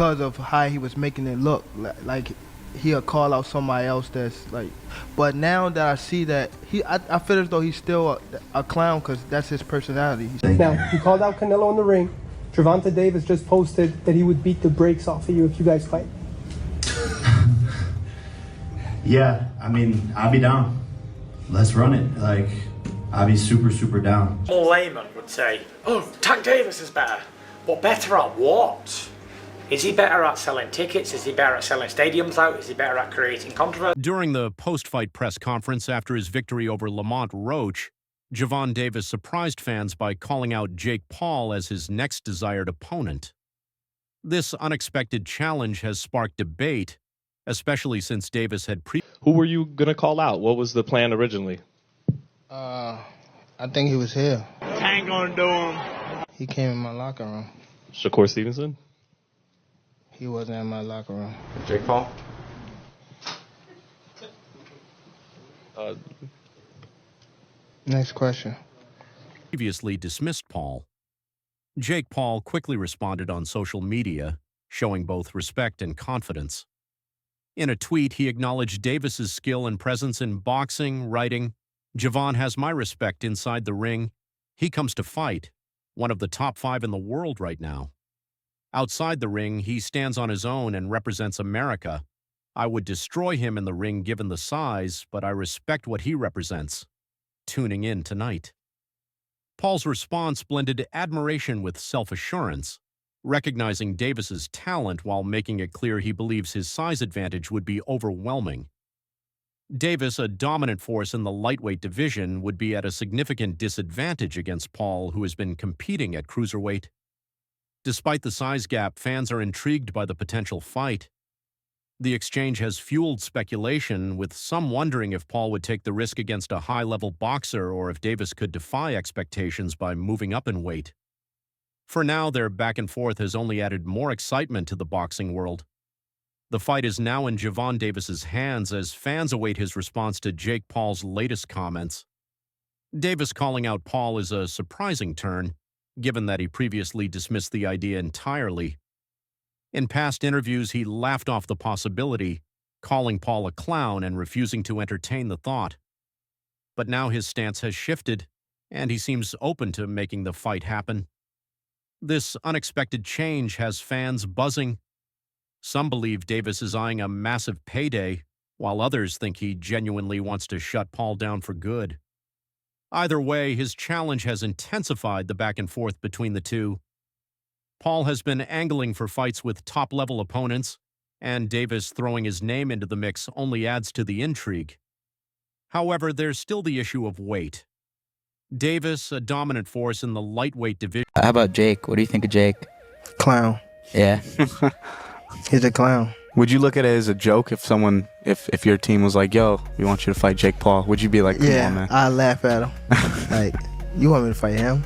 because of how he was making it look like he'll call out somebody else that's like. But now that I see that I feel as though he's still a clown because that's his personality. Now he called out Canelo in the ring. Gervonta Davis just posted that he would beat the brakes off of you if you guys fight. Yeah, I mean, I'll be down. Let's run it. Like, I'll be super down. More layman would say, oh, Tank Davis is better. But better at what? Is he better at selling tickets? Is he better at selling stadiums out? Is he better at creating controversy? During the post-fight press conference after his victory over Lamont Roach, Gervonta Davis surprised fans by calling out Jake Paul as his next desired opponent. This unexpected challenge has sparked debate, especially since Davis had Who were you going to call out? What was the plan originally? I think he was here. Ain't gonna do him. He came in my locker room. Shakur Stevenson? He wasn't in my locker room. Jake Paul? Next question. Previously dismissed Paul. Jake Paul quickly responded on social media, showing both respect and confidence. In a tweet, he acknowledged Davis's skill and presence in boxing, writing, "Gervonta has my respect inside the ring. He comes to fight, one of the top 5 in the world right now. Outside the ring, he stands on his own and represents America. I would destroy him in the ring given the size, but I respect what he represents. Tuning in tonight." Paul's response blended admiration with self-assurance, recognizing Davis's talent while making it clear he believes his size advantage would be overwhelming. Davis, a dominant force in the lightweight division, would be at a significant disadvantage against Paul, who has been competing at cruiserweight. Despite the size gap, fans are intrigued by the potential fight. The exchange has fueled speculation, with some wondering if Paul would take the risk against a high-level boxer or if Davis could defy expectations by moving up in weight. For now, their back and forth has only added more excitement to the boxing world. The fight is now in Gervonta Davis's hands as fans await his response to Jake Paul's latest comments. Davis calling out Paul is a surprising turn, given that he previously dismissed the idea entirely. In past interviews, he laughed off the possibility, calling Paul a clown and refusing to entertain the thought. But now his stance has shifted, and he seems open to making the fight happen. This unexpected change has fans buzzing. Some believe Davis is eyeing a massive payday, while others think he genuinely wants to shut Paul down for good. Either way, his challenge has intensified the back and forth between the two. Paul has been angling for fights with top-level opponents, and Davis throwing his name into the mix only adds to the intrigue. However, there's still the issue of weight. Davis, a dominant force in the lightweight division. How about Jake? What do you think of Jake? Clown. Yeah. He's a clown. Would you look at it as a joke if someone, if your team was like, yo, we want you to fight Jake Paul? Would you be like, come on, man? I laugh at him. Like, you want me to fight him?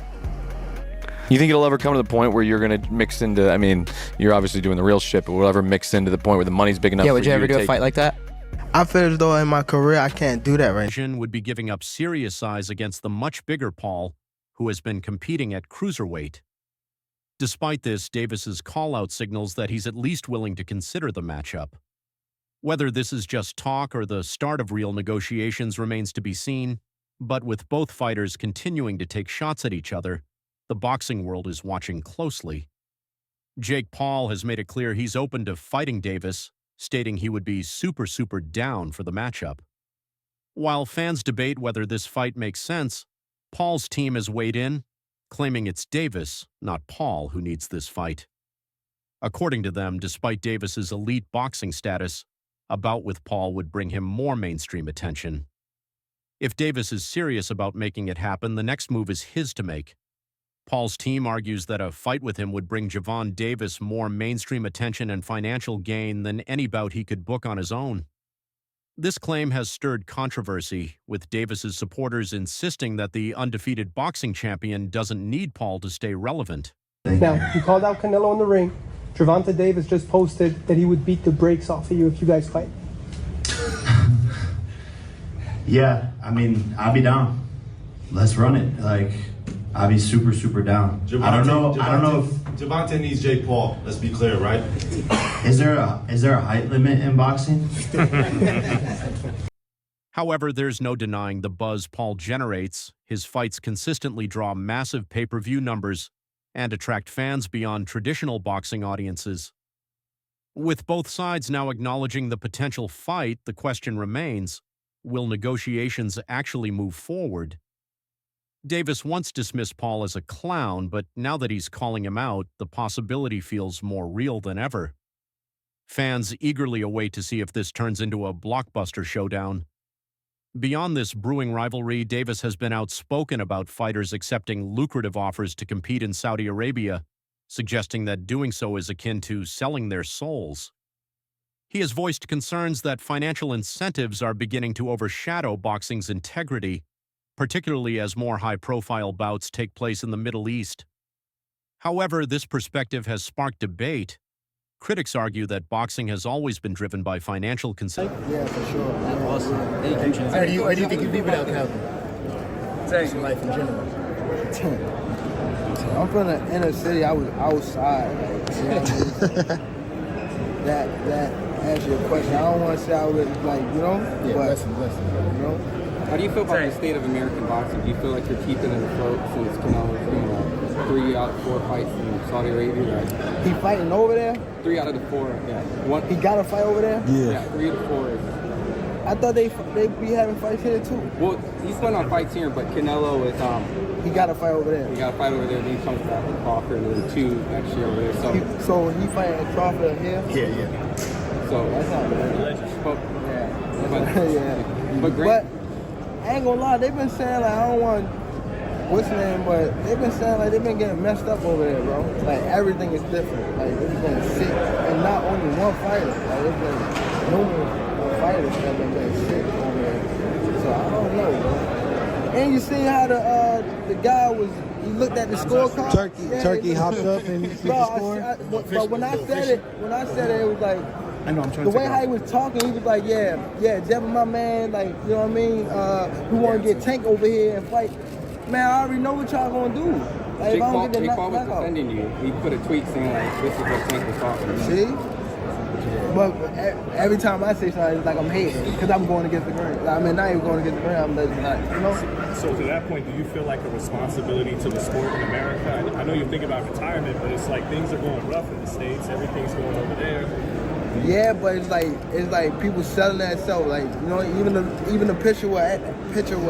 You think it'll ever come to the point where you're going to mix into, I mean, you're obviously doing the real shit, but will it ever mix into the point where the money's big enough for you to would you ever do a fight like that? I feel as though in my career I can't do that right now. Would be giving up serious size against the much bigger Paul, who has been competing at cruiserweight. Despite this, Davis's call-out signals that he's at least willing to consider the matchup. Whether this is just talk or the start of real negotiations remains to be seen, but with both fighters continuing to take shots at each other, the boxing world is watching closely. Jake Paul has made it clear he's open to fighting Davis, stating he would be super down for the matchup. While fans debate whether this fight makes sense, Paul's team has weighed in, claiming it's Davis, not Paul, who needs this fight. According to them, despite Davis's elite boxing status, a bout with Paul would bring him more mainstream attention. If Davis is serious about making it happen, the next move is his to make. Paul's team argues that a fight with him would bring Gervonta Davis more mainstream attention and financial gain than any bout he could book on his own. This claim has stirred controversy, with Davis's supporters insisting that the undefeated boxing champion doesn't need Paul to stay relevant. Now, he called out Canelo in the ring. Gervonta Davis just posted that he would beat the brakes off of you if you guys fight. Yeah, I mean, I'll be down. Let's run it. Like, I'll be super down. I don't know if Gervonta needs Jake Paul. Let's be clear, right? Is there a height limit in boxing? However, there's no denying the buzz Paul generates. His fights consistently draw massive pay-per-view numbers and attract fans beyond traditional boxing audiences. With both sides now acknowledging the potential fight, the question remains, will negotiations actually move forward? Davis once dismissed Paul as a clown, but now that he's calling him out, the possibility feels more real than ever. Fans eagerly await to see if this turns into a blockbuster showdown. Beyond this brewing rivalry, Davis has been outspoken about fighters accepting lucrative offers to compete in Saudi Arabia, suggesting that doing so is akin to selling their souls. He has voiced concerns that financial incentives are beginning to overshadow boxing's integrity, particularly as more high-profile bouts take place in the Middle East. However, this perspective has sparked debate. Critics argue that boxing has always been driven by financial considerations. Yeah, for sure. Yeah. Awesome. Thank you. Where do you think you'd be without Calvin? Just in life in general. I'm from the inner city. I was outside. Like, you know what I mean? that answer your question. I don't want to say I was like, you know. Yeah, but, listen. You know. How do you feel about the state of American boxing? Do you feel like you're keeping it afloat since Canelo's doing 3 out of 4 fights in Saudi Arabia? Right? He fighting over there? 3 out of the 4, yeah. He got a fight over there? Yeah, 3 to 4. I thought they be having fights here too. Well, he's putting on fights here, but Canelo is he got a fight over there. He got a fight over there. Then he comes back with Crawford and then 2 next year over there. So he fighting Crawford here? Yeah. So that's not bad. Yeah. But I ain't gonna lie, they've been saying like I don't want what's the name, but they've been saying like they've been getting messed up over there, bro. Like everything is different. Like it's been sick, and not only one fighter. Like it's been numerous fighters that have been getting sick over there. So I don't know, bro. And you see how the guy was. He looked at the scorecard. Turkey hopped up and beat the score. But when I said it, it was like. I know, I'm trying the to way how he was talking, he was like, yeah, Devin, my man, like, you know what I mean? We want to get Tank over here and fight. Man, I already know what y'all gonna do. Like, Jake Paul was defending you. He put a tweet saying, like, this is what Tank was talking about. See? But every time I say something, it's like I'm hating because I'm going against the grain. I mean, not even going against the grain, I'm letting like, you know? So to that point, do you feel like a responsibility to the sport in America? I know you're thinking about retirement, but it's like things are going rough in the States. Everything's going over there. Yeah, but it's like people selling that stuff. Like, you know, even the picture where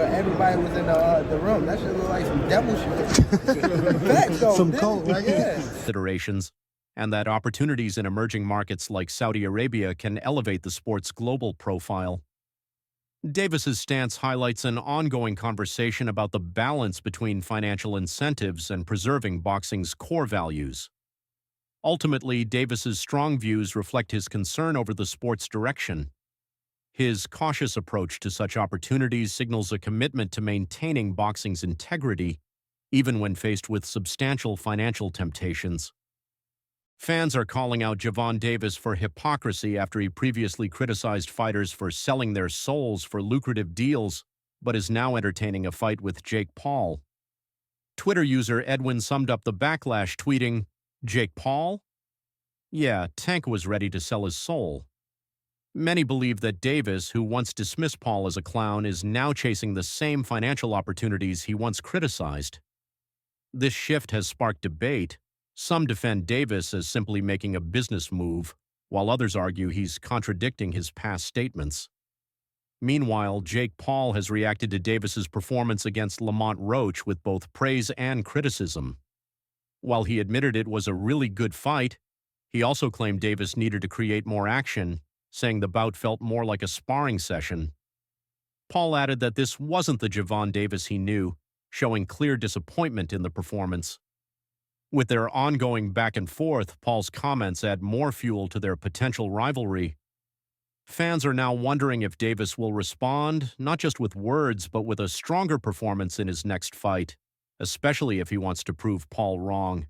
everybody was in the room, that shit look like some devil shit. Facts, though, some cult, right? Yeah. Considerations, and that opportunities in emerging markets like Saudi Arabia can elevate the sport's global profile. Davis's stance highlights an ongoing conversation about the balance between financial incentives and preserving boxing's core values. Ultimately, Davis's strong views reflect his concern over the sport's direction. His cautious approach to such opportunities signals a commitment to maintaining boxing's integrity, even when faced with substantial financial temptations. Fans are calling out Gervonta Davis for hypocrisy after he previously criticized fighters for selling their souls for lucrative deals, but is now entertaining a fight with Jake Paul. Twitter user Edwin summed up the backlash, tweeting, "Jake Paul? Yeah, Tank was ready to sell his soul." Many believe that Davis, who once dismissed Paul as a clown, is now chasing the same financial opportunities he once criticized. This shift has sparked debate. Some defend Davis as simply making a business move, while others argue he's contradicting his past statements. Meanwhile, Jake Paul has reacted to Davis's performance against Lamont Roach with both praise and criticism. While he admitted it was a really good fight, he also claimed Davis needed to create more action, saying the bout felt more like a sparring session. Paul added that this wasn't the Gervonta Davis he knew, showing clear disappointment in the performance. With their ongoing back and forth, Paul's comments add more fuel to their potential rivalry. Fans are now wondering if Davis will respond, not just with words, but with a stronger performance in his next fight, especially if he wants to prove Paul wrong.